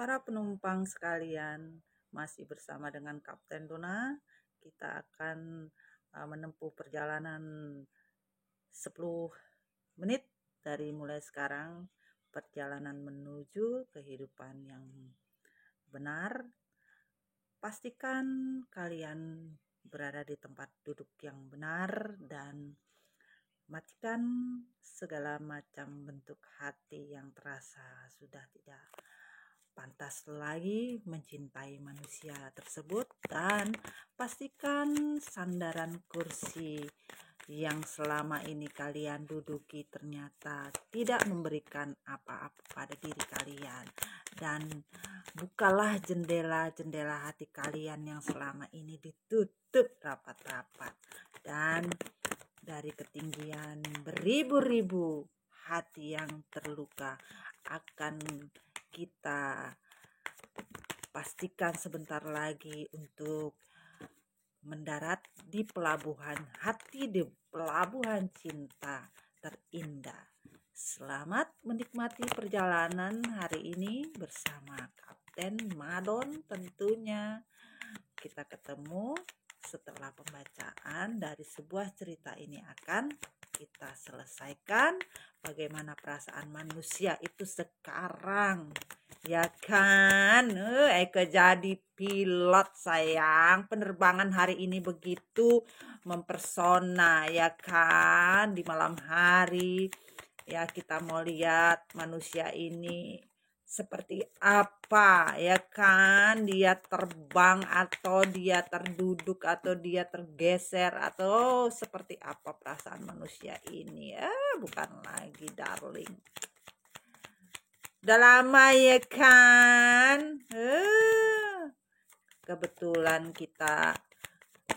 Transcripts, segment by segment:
Para penumpang sekalian, masih bersama dengan Kapten Tuna. Kita akan menempuh perjalanan 10 menit dari mulai sekarang, perjalanan menuju kehidupan yang benar. Pastikan kalian berada di tempat duduk yang benar dan matikan segala macam bentuk hati yang terasa sudah tidak pantas lagi mencintai manusia tersebut, dan pastikan sandaran kursi yang selama ini kalian duduki ternyata tidak memberikan apa-apa pada diri kalian, dan bukalah jendela-jendela hati kalian yang selama ini ditutup rapat-rapat, dan dari ketinggian beribu-ribu hati yang terluka akan kita pastikan sebentar lagi untuk mendarat di pelabuhan hati, di pelabuhan cinta terindah. Selamat menikmati perjalanan hari ini bersama Kapten Madon tentunya. Kita ketemu setelah pembacaan dari sebuah cerita ini akan kita selesaikan bagaimana perasaan manusia itu sekarang, ya kan? Eka jadi pilot sayang, penerbangan hari ini begitu mempersona, ya kan? Di malam hari ya kita mau lihat manusia ini seperti apa, ya kan? Dia terbang atau dia terduduk atau dia tergeser atau seperti apa perasaan manusia ini, ya bukan lagi darling. Udah lama ya kan? Kebetulan kita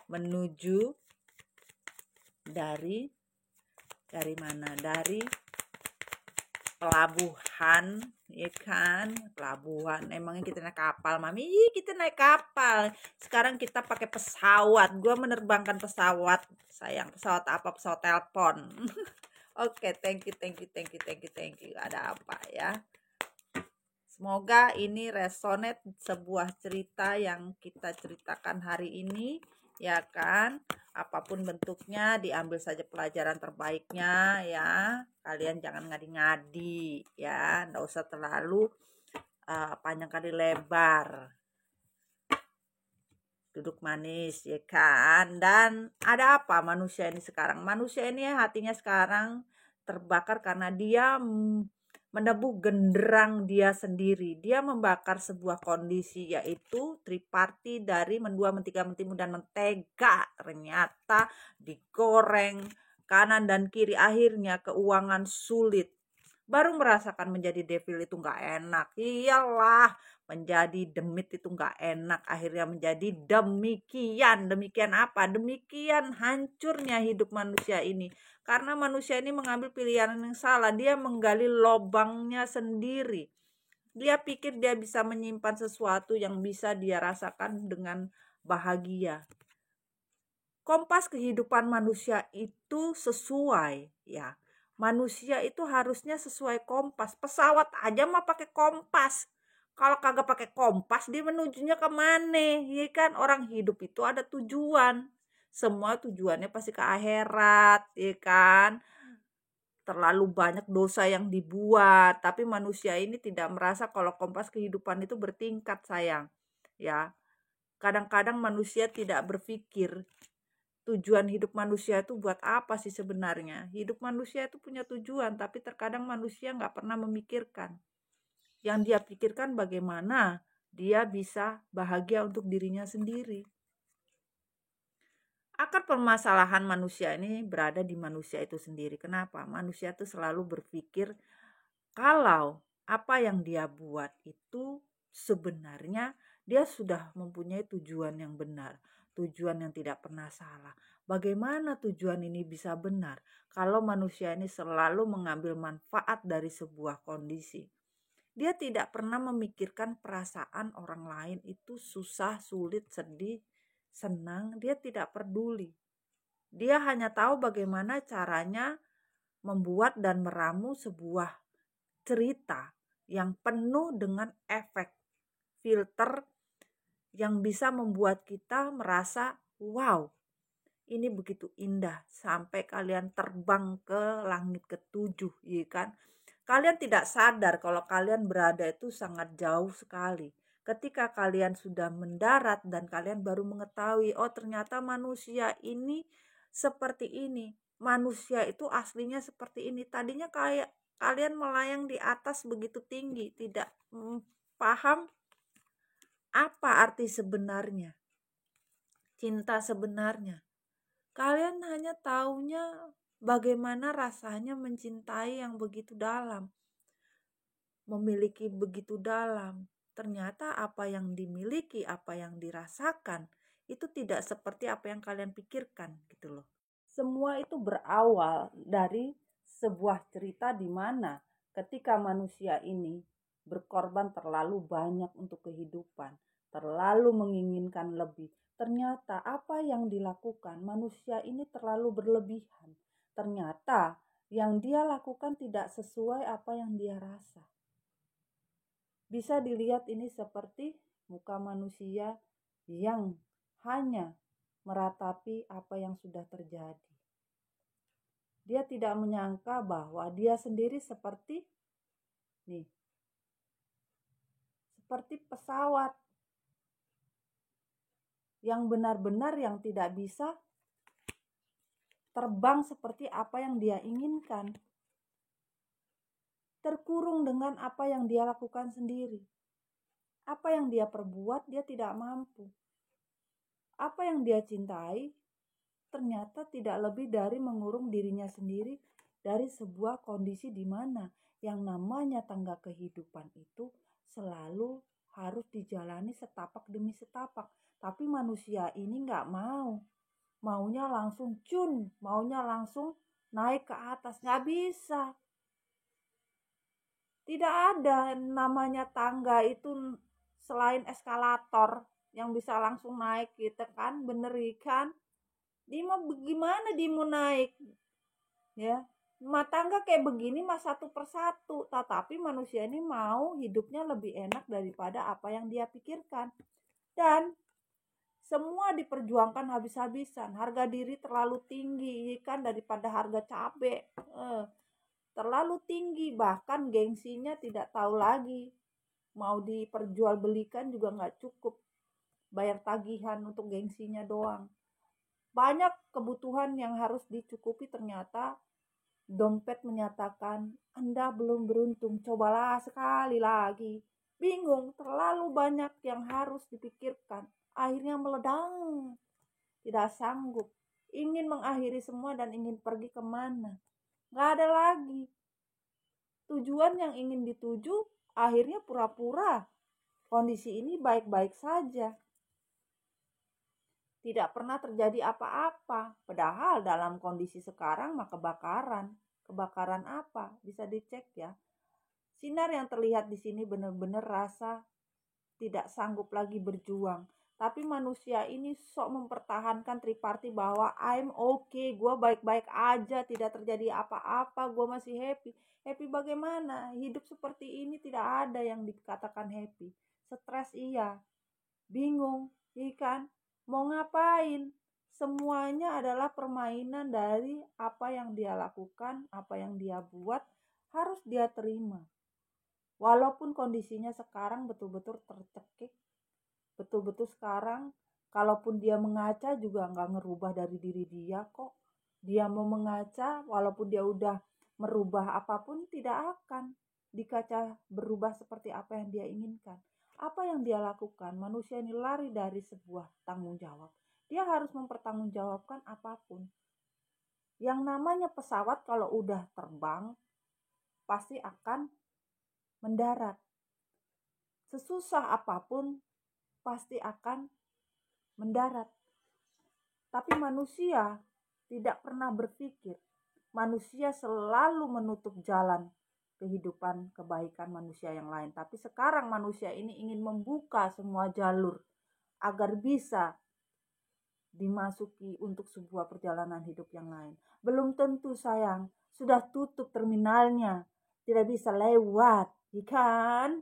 menuju dari mana? Dari pelabuhan, ya kan? Pelabuhan. Emangnya kita naik kapal, Mami? Ih, kita naik kapal. Sekarang kita pakai pesawat. Gua menerbangkan pesawat. Sayang, pesawat apa? Pesawat telepon. Oke, thank you. Ada apa ya? Semoga ini resonate sebuah cerita yang kita ceritakan hari ini, ya kan? Apapun bentuknya diambil saja pelajaran terbaiknya ya. Kalian jangan ngadi-ngadi ya, nggak usah terlalu panjang kali lebar. Duduk manis ya kan. Dan ada apa manusia ini sekarang? Manusia ini hatinya sekarang terbakar karena dia menebu genderang dia sendiri. Dia membakar sebuah kondisi, yaitu triparti dari mendua, mentiga, mentimun, dan mentega. Ternyata digoreng kanan dan kiri, akhirnya keuangan sulit. Baru merasakan menjadi devil itu nggak enak. Iyalah, menjadi demit itu nggak enak. Akhirnya menjadi demikian. Demikian apa? Demikian hancurnya hidup manusia ini. Karena manusia ini mengambil pilihan yang salah. Dia menggali lobangnya sendiri. Dia pikir dia bisa menyimpan sesuatu yang bisa dia rasakan dengan bahagia. Kompas kehidupan manusia itu sesuai, ya. Manusia itu harusnya sesuai kompas. Pesawat aja mah pakai kompas. Kalau kagak pakai kompas, dia menujunya kemana? Ya kan, orang hidup itu ada tujuan. Semua tujuannya pasti ke akhirat, ya kan? Terlalu banyak dosa yang dibuat, tapi manusia ini tidak merasa kalau kompas kehidupan itu bertingkat, sayang. Ya, kadang-kadang manusia tidak berpikir tujuan hidup manusia itu buat apa sih sebenarnya. Hidup manusia itu punya tujuan, tapi terkadang manusia nggak pernah memikirkan. Yang dia pikirkan bagaimana dia bisa bahagia untuk dirinya sendiri. Akar permasalahan manusia ini berada di manusia itu sendiri. Kenapa? Manusia itu selalu berpikir kalau apa yang dia buat itu sebenarnya dia sudah mempunyai tujuan yang benar, tujuan yang tidak pernah salah. Bagaimana tujuan ini bisa benar kalau manusia ini selalu mengambil manfaat dari sebuah kondisi? Dia tidak pernah memikirkan perasaan orang lain itu susah, sulit, sedih, senang. Dia tidak peduli. Dia hanya tahu bagaimana caranya membuat dan meramu sebuah cerita yang penuh dengan efek. filter yang bisa membuat kita merasa, wow, ini begitu indah, sampai kalian terbang ke langit ketujuh, ya kan? Kalian tidak sadar kalau kalian berada itu sangat jauh sekali. Ketika kalian sudah mendarat dan kalian baru mengetahui, oh ternyata manusia ini seperti ini. Manusia itu aslinya seperti ini. Tadinya kayak kalian melayang di atas begitu tinggi, tidak paham apa arti sebenarnya, cinta sebenarnya. Kalian hanya taunya bagaimana rasanya mencintai yang begitu dalam, memiliki begitu dalam. Ternyata apa yang dimiliki, apa yang dirasakan, itu tidak seperti apa yang kalian pikirkan gitu loh. Semua itu berawal dari sebuah cerita di mana ketika manusia ini berkorban terlalu banyak untuk kehidupan, terlalu menginginkan lebih. Ternyata apa yang dilakukan manusia ini terlalu berlebihan. Ternyata yang dia lakukan tidak sesuai apa yang dia rasa. Bisa dilihat ini seperti muka manusia yang hanya meratapi apa yang sudah terjadi. Dia tidak menyangka bahwa dia sendiri seperti pesawat yang benar-benar yang tidak bisa terbang seperti apa yang dia inginkan. Terkurung dengan apa yang dia lakukan sendiri. Apa yang dia perbuat dia tidak mampu. Apa yang dia cintai ternyata tidak lebih dari mengurung dirinya sendiri dari sebuah kondisi di mana yang namanya tangga kehidupan itu selalu harus dijalani setapak demi setapak. Tapi manusia ini nggak mau. Maunya langsung cun, maunya langsung naik ke atas. Nggak bisa. Tidak ada namanya tangga itu selain eskalator yang bisa langsung naik gitu kan, bener kan? Dia mau bagaimana dia mau naik? Ya, rumah tangga kayak begini mah satu persatu, tetapi manusia ini mau hidupnya lebih enak daripada apa yang dia pikirkan. Dan semua diperjuangkan habis-habisan. Harga diri terlalu tinggi kan daripada harga cabai. Terlalu tinggi, bahkan gengsinya tidak tahu lagi. Mau diperjualbelikan juga nggak cukup. Bayar tagihan untuk gengsinya doang. Banyak kebutuhan yang harus dicukupi, ternyata dompet menyatakan Anda belum beruntung, cobalah sekali lagi. Bingung, terlalu banyak yang harus dipikirkan. Akhirnya meledang, tidak sanggup. Ingin mengakhiri semua dan ingin pergi kemana. Gak ada lagi. Tujuan yang ingin dituju akhirnya pura-pura kondisi ini baik-baik saja. Tidak pernah terjadi apa-apa. Padahal dalam kondisi sekarang mah kebakaran. Kebakaran apa? Bisa dicek ya. Sinar yang terlihat di sini benar-benar rasa tidak sanggup lagi berjuang. Tapi manusia ini sok mempertahankan triparti bahwa I'm okay, gue baik-baik aja, tidak terjadi apa-apa, gue masih happy. Happy bagaimana? Hidup seperti ini tidak ada yang dikatakan happy. Stres iya, bingung, ikan, mau ngapain? Semuanya adalah permainan dari apa yang dia lakukan, apa yang dia buat, harus dia terima. Walaupun kondisinya sekarang betul-betul tercekik, betul-betul sekarang kalaupun dia mengaca juga nggak ngerubah dari diri dia kok. Dia mau mengaca walaupun dia udah merubah apapun tidak akan di kaca berubah seperti apa yang dia inginkan. Apa yang dia lakukan? Manusia ini lari dari sebuah tanggung jawab. Dia harus mempertanggungjawabkan apapun. Yang namanya pesawat kalau udah terbang pasti akan mendarat. Sesusah apapun pasti akan mendarat. Tapi manusia tidak pernah berpikir. Manusia selalu menutup jalan kehidupan kebaikan manusia yang lain. Tapi sekarang manusia ini ingin membuka semua jalur agar bisa dimasuki untuk sebuah perjalanan hidup yang lain. Belum tentu sayang, sudah tutup terminalnya, tidak bisa lewat, ikan.